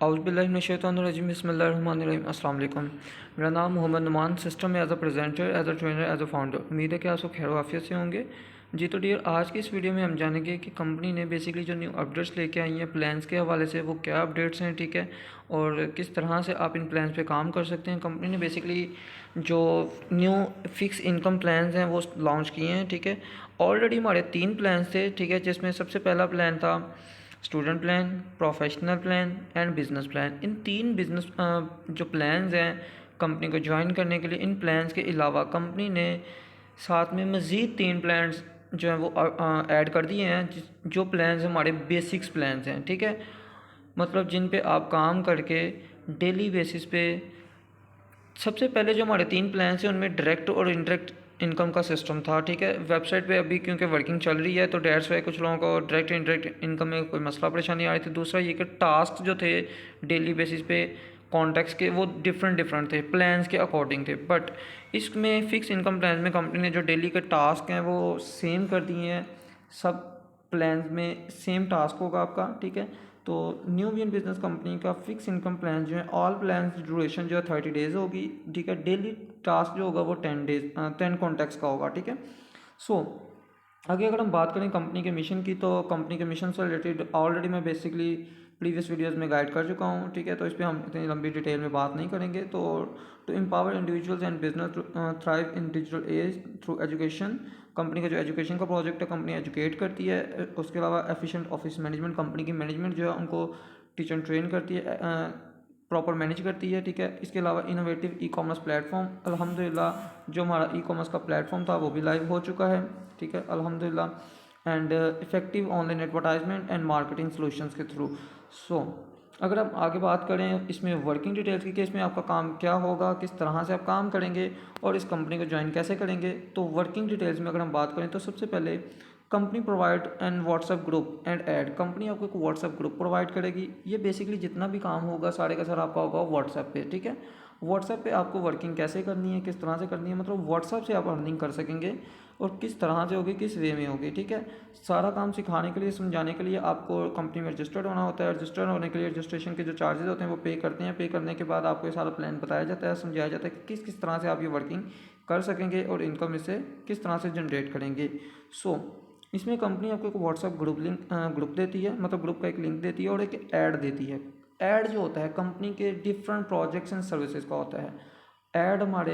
औज़ुबिल्लाहिमिनश्शैतानिर्रजीम बिस्मिल्लाहिर्रहमानिर्रहीम अस्सलाम वालेकुम। मेरा नाम मोहम्मद नुमान, सिस्टम में as a presenter, as a trainer, as a founder. उम्मीद है कि आप सब खैर वाफियत से होंगे। जी तो डियर, आज की इस वीडियो में हम जानेंगे कि कंपनी ने बेसिकली जो न्यू अपडेट्स लेके आई हैं प्लान्स के हवाले से, वो क्या अपडेट्स हैं, ठीक है, और किस तरह से आप इन प्लान्स पे काम कर सकते हैं। कंपनी ने बेसिकली जो न्यू फिक्स इनकम प्लान्स हैं वो लॉन्च किए हैं, ठीक है। ऑलरेडी हमारे 3 प्लान्स थे, ठीक है, जिसमें सबसे पहला प्लान था student plan, professional plan and business plan. In 3 business जो प्लान्स हैं कंपनी को ज्वाइन करने के लिए, इन प्लान्स के अलावा कंपनी ने साथ में मज़ीद 3 प्लान्स जो हैं वो ऐड कर दिए हैं, जो प्लान्स हमारे बेसिक्स प्लान्स हैं, ठीक है, मतलब जिन पे आप काम करके डेली बेसिस पे। सबसे पहले जो हमारे 3 प्लान्स हैं उनमें डायरेक्ट और इनडायरेक्ट इनकम का सिस्टम था, ठीक है। वेबसाइट पे अभी क्योंकि वर्किंग चल रही है तो डेट्स वाई कुछ लोगों को डायरेक्ट इनडायरेक्ट इनकम में कोई मसला परेशानी आ रही थी। दूसरा ये कि टास्क जो थे डेली बेसिस पे कॉन्टैक्ट्स के, वो डिफरेंट थे, प्लान्स के अकॉर्डिंग थे। बट इसमें फ़िक्स इनकम प्लान में कंपनी ने जो डेली के टास्क हैं वो सेम कर दिए हैं। सब प्लान्स में सेम टास्क होगा आपका, ठीक है। तो न्यू विन बिजनेस कंपनी का फिक्स इनकम प्लान जो है, ऑल प्लान ड्यूरेशन जो है 30 डेज़ होगी, ठीक है। डेली टास्क जो होगा वो 10 कॉन्टैक्ट्स का होगा, ठीक है। सो आगे अगर हम बात करें कंपनी के मिशन की, तो कंपनी के मिशन से रिलेटेड ऑलरेडी मैं बेसिकली प्रीवियस वीडियोस में गाइड कर चुका हूँ, ठीक है, तो इस पर हम इतनी लंबी डिटेल में बात नहीं करेंगे। तो to empower individuals and business thrive in digital age through education. Company का जो एजुकेशन का प्रोजेक्ट है, कंपनी एजुकेट करती है। उसके अलावा एफिशिएंट ऑफिस मैनेजमेंट, कंपनी की मैनेजमेंट जो है उनको टीच एंड ट्रेन करती है, प्रॉपर मैनेज करती है, ठीक है। इसके अलावा इनोवेटिव ई कॉमर्स प्लेटफॉर्म, अल्हम्दुलिल्लाह जो हमारा ई कॉमर्स का प्लेटफॉर्म था वो भी लाइव हो चुका है, ठीक है, अल्हम्दुलिल्लाह। And effective online advertisement and marketing solutions के थ्रू। सो अगर आप आगे बात करें इसमें वर्किंग डिटेल्स की, कि इसमें आपका काम क्या होगा, किस तरह से आप काम करेंगे और इस कंपनी को ज्वाइन कैसे करेंगे, तो वर्किंग डिटेल्स में अगर हम बात करें तो सबसे पहले company provide and WhatsApp group and add. Company आपको एक व्हाट्सएप ग्रुप प्रोवाइड करेगी। ये बेसिकली जितना भी काम होगा सारे का सारा आपका होगा व्हाट्सएप पे, ठीक है। व्हाट्सएप पे आपको वर्किंग कैसे करनी है, किस तरह से करनी है, मतलब व्हाट्सएप से आप अर्निंग कर सकेंगे और किस तरह से होगी, किस वे में होगी, ठीक है। सारा काम सिखाने के लिए, समझाने के लिए आपको कंपनी में रजिस्टर्ड होना होता है। रजिस्टर्ड होने के लिए रजिस्ट्रेशन के जो चार्जेस होते हैं वो पे करते हैं। पे करने के बाद आपको ये सारा प्लान बताया जाता है, समझाया जाता है कि किस किस तरह से आप ये वर्किंग कर सकेंगे और इनकम इससे किस तरह से जनरेट करेंगे। सो इसमें कंपनी आपको एक व्हाट्सएप ग्रुप देती है, मतलब ग्रुप का एक लिंक देती है और एक ऐड देती है। ऐड जो होता है कंपनी के डिफरेंट प्रोजेक्ट्स एंड सर्विसेज का होता है। ऐड हमारे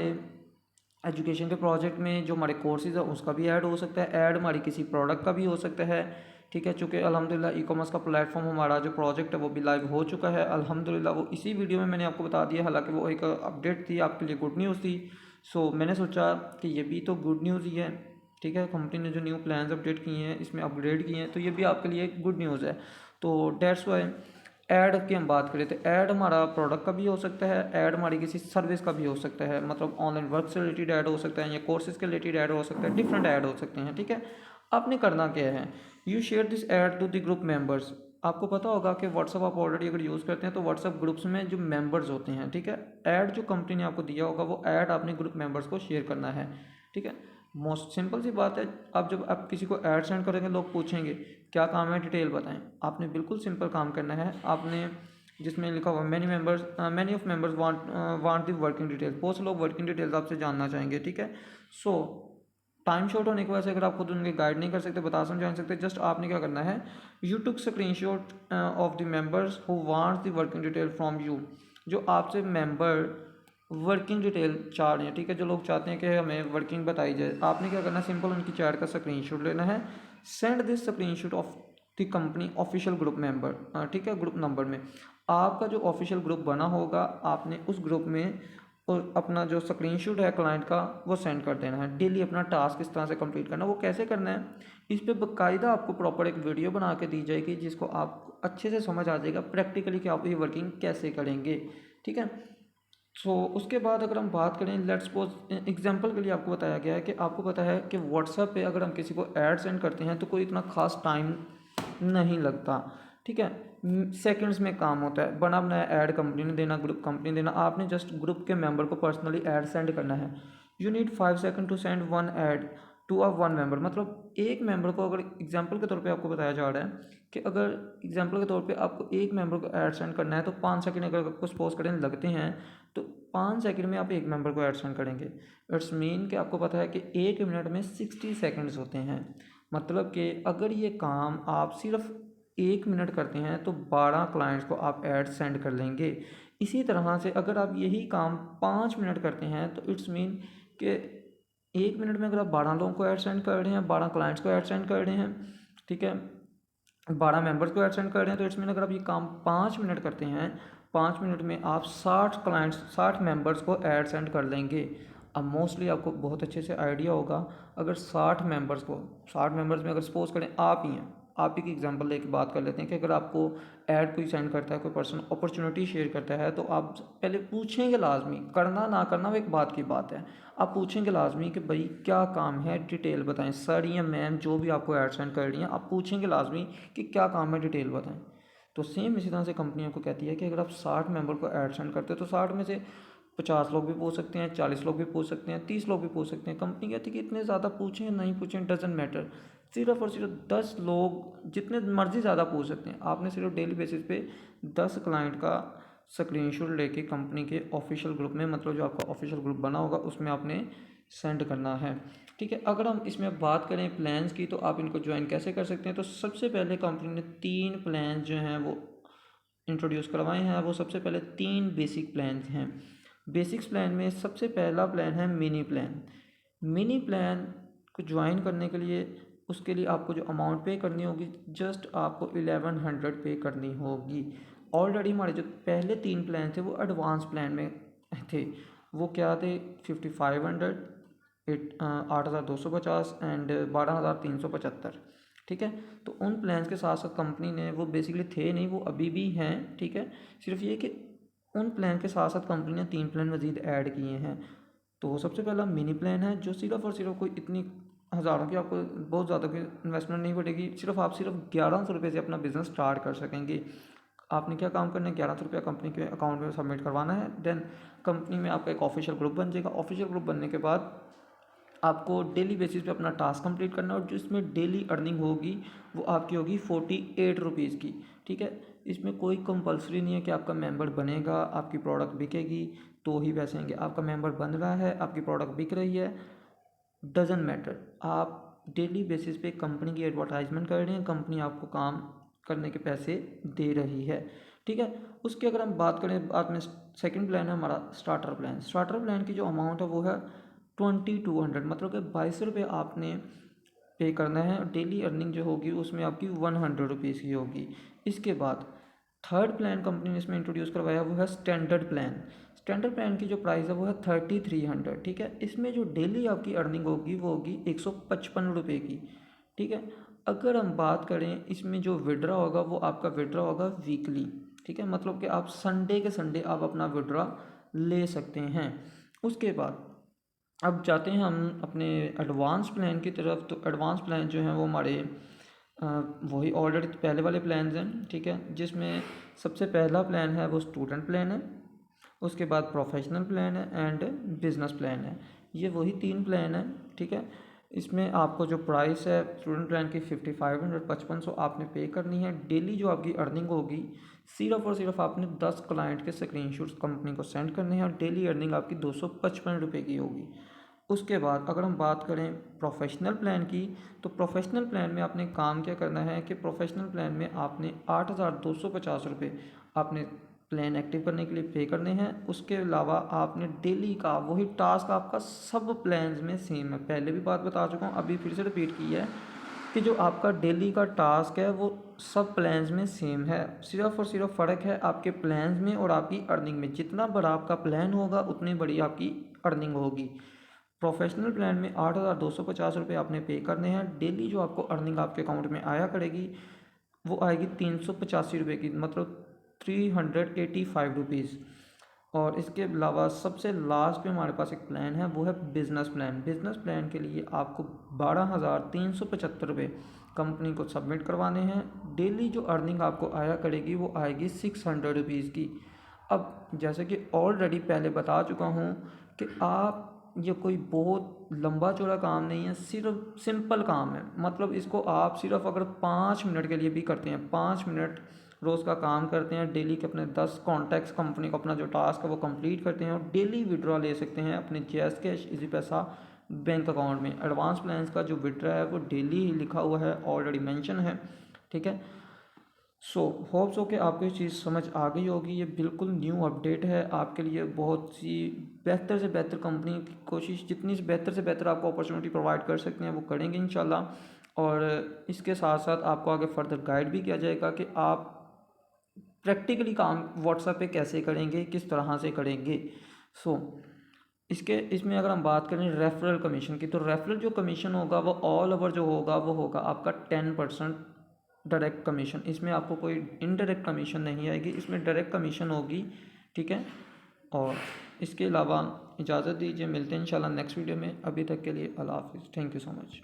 एजुकेशन के प्रोजेक्ट में जो हमारे कोर्सेज है उसका भी ऐड हो सकता है। ऐड हमारी किसी प्रोडक्ट का भी हो सकता है, ठीक है। चूँकि अल्हम्दुलिल्लाह ई कॉमर्स का प्लेटफॉर्म हमारा जो प्रोजेक्ट है वो भी लाइव हो चुका है अल्हम्दुलिल्लाह। वो इसी वीडियो में मैंने आपको बता दिया, हालांकि वो एक अपडेट थी, आपके लिए गुड न्यूज़ थी। सो मैंने सोचा कि ये भी तो गुड न्यूज़ ही है, ठीक है। कंपनी ने जो न्यू प्लान्स अपडेट किए हैं, इसमें अपग्रेड किए हैं, तो ये भी आपके लिए एक गुड न्यूज़ है। तो डेट्स वाई ऐड की हम बात करें तो ऐड हमारा प्रोडक्ट का भी हो सकता है, ऐड हमारी किसी सर्विस का भी हो सकता है, मतलब ऑनलाइन वर्क से रिलेटेड ऐड हो सकता है या कोर्सेज के रिलेटेड ऐड हो सकता है, डिफरेंट ऐड हो सकते हैं, ठीक है। आपने करना क्या है, you share this ad to the group members. आपको पता होगा कि व्हाट्सअप आप ऑलरेडी अगर यूज़ करते हैं तो व्हाट्सअप ग्रुप्स में जो मेंबर्स होते हैं, ठीक है, ऐड जो कंपनी ने आपको दिया होगा वो ऐड आपने ग्रुप मेंबर्स को शेयर करना है, ठीक है। मोस्ट सिंपल सी बात है, आप जब आप किसी को ऐड सेंड करेंगे लोग पूछेंगे क्या काम है, डिटेल बताएं। आपने बिल्कुल सिंपल काम करना है। आपने जिसमें लिखा हुआ many of members want the working details, बहुत से लोग वर्किंग डिटेल्स आपसे जानना चाहेंगे, ठीक है। सो टाइम शॉर्ट होने की वजह से अगर आप खुद उनके गाइड नहीं कर सकते, बता समझा नहीं सकते, जस्ट आपने क्या करना है, you took screen shot of the members who want the working detail from you. जो आपसे मेंबर वर्किंग डिटेल चाह रहे हैं, ठीक है, जो लोग चाहते हैं कि हमें वर्किंग बताई जाए, आपने क्या करना है, सिंपल उनकी चैट का स्क्रीनशॉट लेना है। Send this screenshot of the company official group member, ठीक है, ग्रुप नंबर में आपका जो ऑफिशियल ग्रुप बना होगा, आपने उस ग्रुप में और अपना जो स्क्रीनशॉट है क्लाइंट का वो सेंड कर देना है। डेली अपना टास्क इस तरह से कंप्लीट करना है। वो कैसे करना है, इस पर बाकायदा आपको प्रॉपर एक वीडियो बना के दी जाएगी जिसको आप अच्छे से समझ आ जाएगा प्रैक्टिकली कि आप ये वर्किंग कैसे करेंगे, ठीक है। सो उसके बाद अगर हम बात करें, लेट्स सपोज एग्जांपल के लिए आपको बताया गया है कि आपको पता है कि व्हाट्सएप पे अगर हम किसी को ऐड सेंड करते हैं तो कोई इतना खास टाइम नहीं लगता, ठीक है, सेकंड्स में काम होता है। बना बनाया ऐड कंपनी ने देना, ग्रुप कंपनी देना, आपने जस्ट ग्रुप के मेंबर को पर्सनली ऐड सेंड करना है। You need 5 second to send one ad. To of one member, मतलब एक मेंबर को अगर एग्जांपल के तौर पे आपको बताया जा रहा है कि अगर एग्जांपल के तौर पे आपको एक मेंबर को ऐड सेंड करना है तो 5 सेकंड अगर आपको सपोज करें लगते हैं तो 5 सेकंड में आप एक मेंबर को ऐड सेंड करेंगे। इट्स मीन कि आपको पता है कि 1 मिनट में 60 सेकंड्स होते हैं, मतलब कि अगर ये काम आप सिर्फ 1 मिनट करते हैं तो 12 क्लाइंट्स को आप ऐड सेंड कर लेंगे। इसी तरह से अगर आप यही काम 5 मिनट करते हैं तो इट्स मीन कि 1 मिनट में अगर आप 12 लोगों को ऐड सेंड कर रहे हैं, 12 क्लाइंट्स को ऐड सेंड कर रहे हैं, ठीक है, 12 मेंबर्स को ऐड सेंड कर रहे हैं, तो इट्स मीन अगर आप ये काम 5 मिनट करते हैं, 5 मिनट में आप 60 मेंबर्स को ऐड सेंड कर लेंगे। अब मोस्टली आपको बहुत अच्छे से आइडिया होगा, अगर 60 मेंबर्स में अगर सपोज करें आप ही हैं, आप ही की एग्जांपल लेके बात कर लेते हैं कि अगर आपको ऐड कोई सेंड करता है, कोई पर्सन अपॉर्चुनिटी शेयर करता है, तो आप पहले पूछेंगे लाजमी, करना ना करना वो एक बात की बात है, आप पूछेंगे लाजमी कि भाई क्या काम है, डिटेल बताएं। सर या मैम जो भी आपको ऐड सेंड कर रही हैं, आप पूछेंगे लाजमी कि क्या काम है, डिटेल बताएं। तो सेम इसी तरह से कंपनी आपको कहती है कि अगर आप 60 मेंबर को ऐड सेंड करते हो तो 60 में से 50 लोग भी पूछ सकते हैं, 40 लोग भी पूछ सकते हैं, 30 लोग भी पूछ सकते हैं। कंपनी कहती है कि इतने ज़्यादा पूछें नहीं पूछें डजेंट मैटर, सिर्फ और सिर्फ 10 लोग जितने मर्जी ज़्यादा पूछ सकते हैं। आपने सिर्फ डेली बेसिस पे 10 क्लाइंट का स्क्रीनशॉट लेके कंपनी के ऑफिशियल ग्रुप में, मतलब जो आपका ऑफिशियल ग्रुप बना होगा उसमें आपने सेंड करना है, ठीक है। अगर हम इसमें बात करें प्लान्स की तो आप इनको ज्वाइन कैसे कर सकते हैं, तो सबसे पहले कंपनी ने 3 प्लान जो हैं वो इंट्रोड्यूस करवाए हैं। वो सबसे पहले 3 बेसिक प्लान हैं। बेसिक्स प्लान में सबसे पहला प्लान है मिनी प्लान। मिनी प्लान को ज्वाइन करने के लिए उसके लिए आपको जो अमाउंट पे करनी होगी, जस्ट आपको 1100 पे करनी होगी। ऑलरेडी हमारे जो पहले 3 प्लान थे वो एडवांस प्लान में थे। वो क्या थे, 5500, 8250 एंड 12375, ठीक है। तो उन प्लान्स के साथ साथ कंपनी ने, वो बेसिकली थे नहीं, वो अभी भी हैं, ठीक है। सिर्फ ये कि उन प्लान के साथ साथ कंपनी ने 3 प्लान मज़ीद ऐड किए हैं। तो सबसे पहला मिनी प्लान है जो सिर्फ और सिर्फ कोई इतनी हज़ारों की आपको बहुत ज़्यादा की इन्वेस्टमेंट नहीं पड़ेगी, आप सिर्फ 1100 रुपये से अपना बिजनेस स्टार्ट कर सकेंगे। आपने क्या काम करना है, 1100 रुपया कंपनी के अकाउंट में सबमिट करवाना है। देन कंपनी में आपका एक ऑफिशियल ग्रुप बन जाएगा। ऑफिशियल ग्रुप बनने के बाद आपको डेली बेसिस पे अपना टास्क कंप्लीट करना है और जो इसमें डेली अर्निंग होगी वो आपकी होगी 48 रुपीज़ की, ठीक है। इसमें कोई कंपलसरी नहीं है कि आपका मेंबर बनेगा, आपकी प्रोडक्ट बिकेगी तो ही पैसे आएंगे। आपका मेंबर बन रहा है, आपकी प्रोडक्ट बिक रही है, डजेंट मैटर, आप डेली बेसिस पे कंपनी की एडवर्टाइजमेंट कर रहे हैं, कंपनी आपको काम करने के पैसे दे रही है, ठीक है। उसकी अगर हम बात करें, बाद में सेकंड प्लान है हमारा स्टार्टर प्लान। स्टार्टर प्लान की जो अमाउंट है वो है 2200, मतलब कि 22 रुपये आपने पे करना है। डेली अर्निंग जो होगी उसमें आपकी 100 रुपीज़ की होगी। इसके बाद थर्ड प्लान कंपनी ने इसमें इंट्रोड्यूस करवाया वो है स्टैंडर्ड प्लान। स्टैंडर्ड प्लान की जो प्राइस है वो है 3300, ठीक है। इसमें जो डेली आपकी अर्निंग होगी वो होगी 155 रुपये की, ठीक है। अगर हम बात करें इसमें जो विड्रा होगा वो आपका विड्रा होगा वीकली, ठीक है, मतलब कि आप संडे के संडे आप अपना विड्रा ले सकते हैं। उसके बाद अब जाते हैं हम अपने एडवांस प्लान की तरफ। तो एडवांस प्लान जो हैं वो हमारे वही ऑलरेडी पहले वाले प्लान्स हैं, ठीक है, जिसमें सबसे पहला प्लान है वो स्टूडेंट प्लान है, उसके बाद प्रोफेशनल प्लान है एंड बिजनेस प्लान है। ये वही 3 प्लान है, ठीक है। इसमें आपको जो प्राइस है स्टूडेंट प्लान की 5500, 5500 आपने पे करनी है। डेली जो आपकी अर्निंग होगी सिर्फ और सिर्फ आपने 10 क्लाइंट के स्क्रीनशॉट्स कंपनी को सेंड करने हैं और डेली अर्निंग आपकी 255 रुपये की होगी। उसके बाद अगर हम बात करें प्रोफेशनल प्लान की, तो प्रोफेशनल प्लान में आपने काम क्या करना है कि प्रोफेशनल प्लान में आपने 8250 रुपये आपने प्लान एक्टिव करने के लिए पे करने हैं। उसके अलावा आपने डेली का वही टास्क आपका सब प्लान्स में सेम है, पहले भी बात बता चुका हूँ, अभी फिर से रिपीट की है कि जो आपका डेली का टास्क है वो सब प्लान्स में सेम है। सिर्फ और सिर्फ फ़र्क है आपके प्लान्स में और आपकी अर्निंग में। जितना बड़ा आपका प्लान होगा उतनी बड़ी आपकी अर्निंग होगी। प्रोफेशनल प्लान में 8250 रुपये आपने पे करने हैं। डेली जो आपको अर्निंग आपके अकाउंट में आया करेगी वो आएगी 385 रुपये की, मतलब 385 रुपीज़। और इसके अलावा सबसे लास्ट पे हमारे पास एक प्लान है वो है बिज़नेस प्लान। बिज़नेस प्लान के लिए आपको 12,375 रुपये कंपनी को सबमिट करवाने हैं। डेली जो अर्निंग आपको आया करेगी वो आएगी 600 रुपीज़ की। अब जैसे कि ऑलरेडी पहले बता चुका हूँ कि आप ये कोई बहुत लंबा चौड़ा काम नहीं है, सिर्फ सिंपल काम है। मतलब इसको आप सिर्फ अगर 5 मिनट के लिए भी करते हैं, 5 मिनट रोज़ का काम करते हैं, डेली के अपने 10 कॉन्टैक्ट्स कंपनी को अपना जो टास्क है वो कंप्लीट करते हैं और डेली विड्रॉ ले सकते हैं अपने जैज़ कैश इजी पैसा बैंक अकाउंट में। एडवांस प्लान्स का जो विड्रॉ है वो डेली ही लिखा हुआ है, ऑलरेडी मेंशन है, ठीक है। सो होप सो कि आपको ये चीज़ समझ आ गई होगी। ये बिल्कुल न्यू अपडेट है आपके लिए। बहुत सी बेहतर से बेहतर कंपनी की कोशिश, जितनी बेहतर से बेहतर आपको अपॉर्चुनिटी प्रोवाइड कर सकते हैं वो करेंगे इंशाल्लाह। और इसके साथ साथ आपको आगे फर्दर गाइड भी किया जाएगा कि आप प्रैक्टिकली काम व्हाट्सएप पे कैसे करेंगे, किस तरह से करेंगे। सो इसमें अगर हम बात करें रेफरल कमीशन की, तो रेफरल जो कमीशन होगा वो ऑल ओवर जो होगा वो होगा आपका 10% डायरेक्ट कमीशन। इसमें आपको कोई इनडायरेक्ट कमीशन नहीं आएगी, इसमें डायरेक्ट कमीशन होगी, ठीक है। और इसके अलावा इजाज़त दीजिए, मिलते हैं इंशाल्लाह नेक्स्ट वीडियो में। अभी तक के लिए अल्लाह हाफिज़, थैंक यू सो मच।